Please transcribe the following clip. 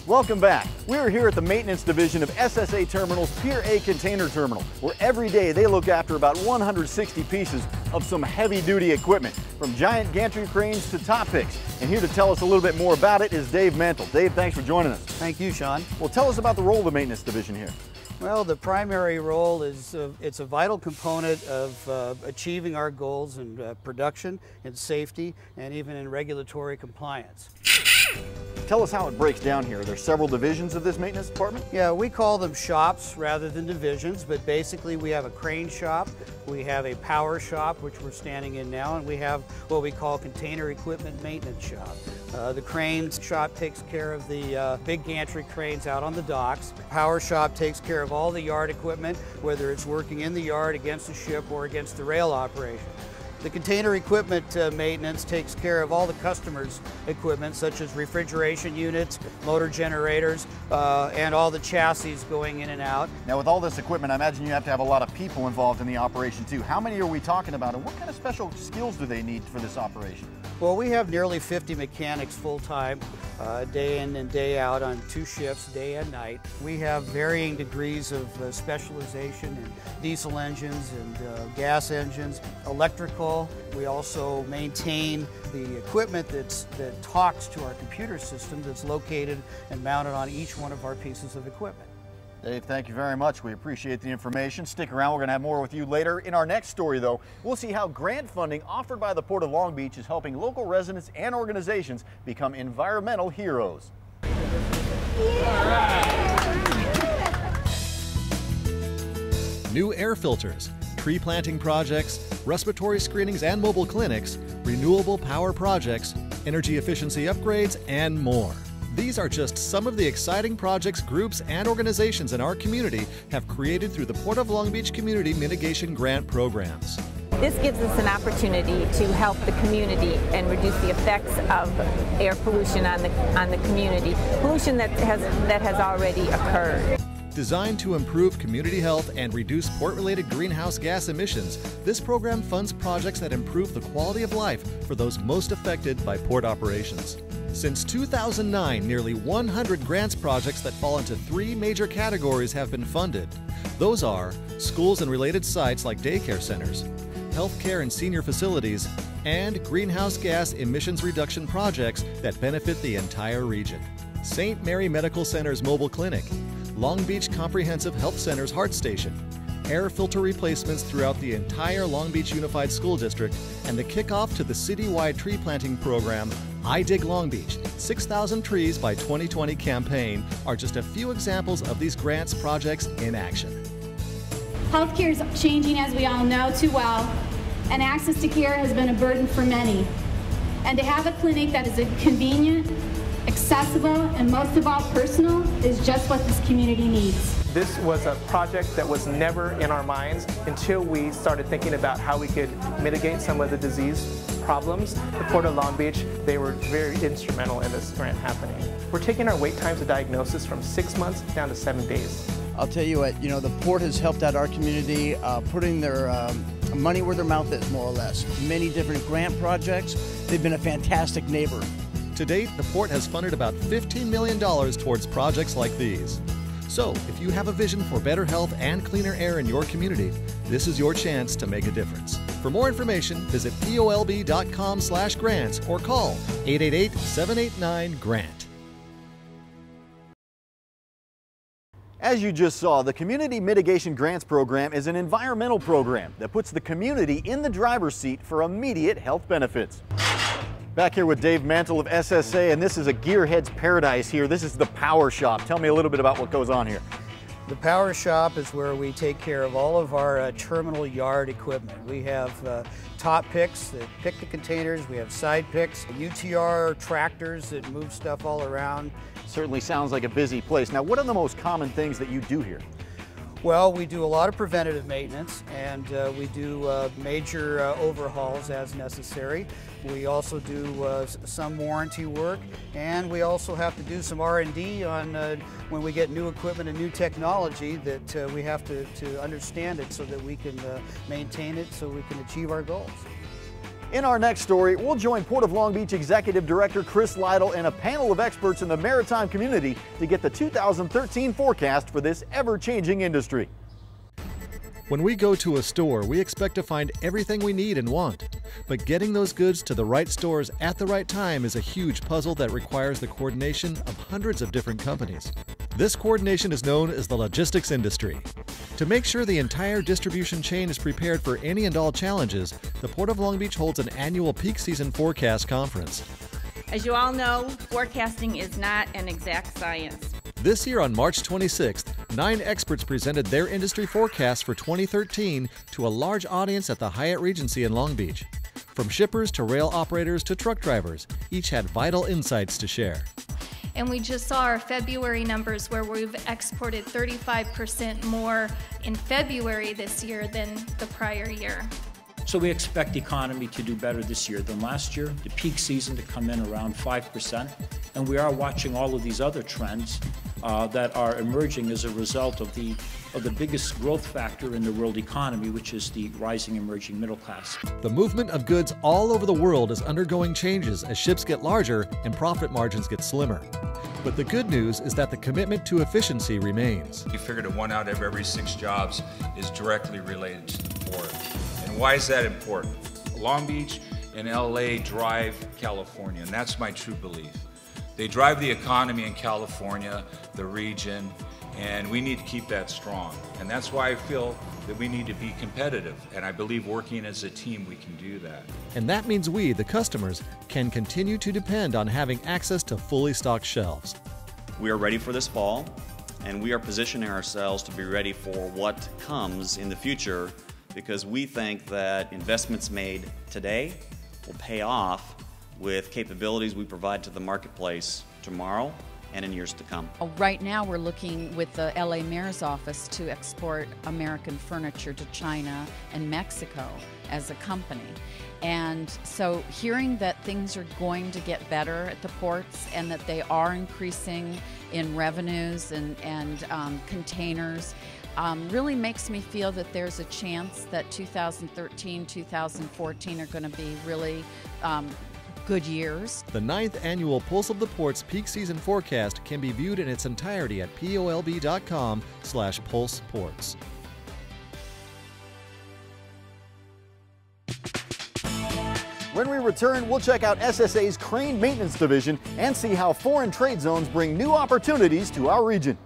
Welcome back. We're here at the maintenance division of SSA Terminal's Pier A Container Terminal, where every day they look after about 160 pieces of some heavy-duty equipment, from giant gantry cranes to top picks. And here to tell us a little bit more about it is Dave Mantle. Dave, thanks for joining us. Thank you, Sean. Well, tell us about the role of the maintenance division here. Well, the primary role is it's a vital component of achieving our goals in production, in safety, and even in regulatory compliance. Tell us how it breaks down here. There's several divisions of this maintenance department? Yeah, we call them shops rather than divisions, but basically we have a crane shop, we have a power shop, which we're standing in now, and we have what we call container equipment maintenance shop. The cranes shop takes care of the big gantry cranes out on the docks. Power shop takes care of all the yard equipment, whether it's working in the yard, against the ship, or against the rail operation. The container equipment maintenance takes care of all the customers' equipment, such as refrigeration units, motor generators, and all the chassis going in and out. Now, with all this equipment, I imagine you have to have a lot of people involved in the operation too. How many are we talking about, and what kind of special skills do they need for this operation? Well, we have nearly 50 mechanics full-time, day in and day out on 2 shifts, day and night. We have varying degrees of specialization in diesel engines and gas engines, electrical. We also maintain the equipment that talks to our computer system that's located and mounted on each one of our pieces of equipment. Dave, thank you very much. We appreciate the information. Stick around. We're going to have more with you later. In our next story, though, we'll see how grant funding offered by the Port of Long Beach is helping local residents and organizations become environmental heroes. New air filters, tree planting projects, respiratory screenings and mobile clinics, renewable power projects, energy efficiency upgrades, and more. These are just some of the exciting projects groups and organizations in our community have created through the Port of Long Beach Community Mitigation Grant programs. This gives us an opportunity to help the community and reduce the effects of air pollution on the community, pollution that has already occurred. Designed to improve community health and reduce port-related greenhouse gas emissions, this program funds projects that improve the quality of life for those most affected by port operations. Since 2009, nearly 100 grants projects that fall into 3 major categories have been funded. Those are schools and related sites like daycare centers, healthcare and senior facilities, and greenhouse gas emissions reduction projects that benefit the entire region. St. Mary Medical Center's mobile clinic, Long Beach Comprehensive Health Center's Heart Station, air filter replacements throughout the entire Long Beach Unified School District, and the kickoff to the citywide tree planting program, I Dig Long Beach, 6,000 Trees by 2020 campaign are just a few examples of these grants projects in action. Healthcare is changing, as we all know too well, and access to care has been a burden for many. And to have a clinic that is convenient, accessible, and most of all personal is just what this community needs. This was a project that was never in our minds until we started thinking about how we could mitigate some of the disease problems. The Port of Long Beach, they were very instrumental in this grant happening. We're taking our wait times of diagnosis from 6 months down to 7 days. I'll tell you what, the Port has helped out our community, putting their money where their mouth is, more or less. Many different grant projects. They've been a fantastic neighbor. To date, the Port has funded about $15 million towards projects like these. So, if you have a vision for better health and cleaner air in your community, this is your chance to make a difference. For more information, visit polb.com/grants or call 888-789-GRANT. As you just saw, the Community Mitigation Grants Program is an environmental program that puts the community in the driver's seat for immediate health benefits. Back here with Dave Mantle of SSA, and this is a gearhead's paradise here. This is the power shop. Tell me a little bit about what goes on here. The power shop is where we take care of all of our terminal yard equipment. We have top picks that pick the containers, we have side picks, UTR tractors that move stuff all around. Certainly sounds like a busy place. Now, what are the most common things that you do here? Well, we do a lot of preventative maintenance, and we do major overhauls as necessary. We also do some warranty work, and we also have to do some R&D on when we get new equipment and new technology that we have to understand it so that we can maintain it so we can achieve our goals. In our next story, we'll join Port of Long Beach Executive Director Chris Lytle and a panel of experts in the maritime community to get the 2013 forecast for this ever-changing industry. When we go to a store, we expect to find everything we need and want. But getting those goods to the right stores at the right time is a huge puzzle that requires the coordination of hundreds of different companies. This coordination is known as the logistics industry. To make sure the entire distribution chain is prepared for any and all challenges, the Port of Long Beach holds an annual peak season forecast conference. As you all know, forecasting is not an exact science. This year on March 26th, 9 experts presented their industry forecasts for 2013 to a large audience at the Hyatt Regency in Long Beach. From shippers to rail operators to truck drivers, each had vital insights to share. And we just saw our February numbers where we've exported 35% more in February this year than the prior year. So we expect the economy to do better this year than last year, the peak season to come in around 5%, and we are watching all of these other trends that are emerging as a result of the biggest growth factor in the world economy, which is the rising emerging middle class. The movement of goods all over the world is undergoing changes as ships get larger and profit margins get slimmer. But the good news is that the commitment to efficiency remains. You figured that 1 out of every 6 jobs is directly related to the port. And why is that important? Long Beach and LA drive California, and that's my true belief. They drive the economy in California, the region, and we need to keep that strong. And that's why I feel that we need to be competitive, and I believe working as a team we can do that. And that means we, the customers, can continue to depend on having access to fully stocked shelves. We are ready for this fall, and we are positioning ourselves to be ready for what comes in the future, because we think that investments made today will pay off with capabilities we provide to the marketplace tomorrow and in years to come. Right now we're looking with the LA Mayor's office to export American furniture to China and Mexico as a company. And so hearing that things are going to get better at the ports and that they are increasing in revenues and containers really makes me feel that there's a chance that 2013, 2014 are going to be really good years. The 9th annual Pulse of the Ports peak season forecast can be viewed in its entirety at polb.com/pulseports. When we return, we'll check out SSA's Crane Maintenance Division and see how foreign trade zones bring new opportunities to our region.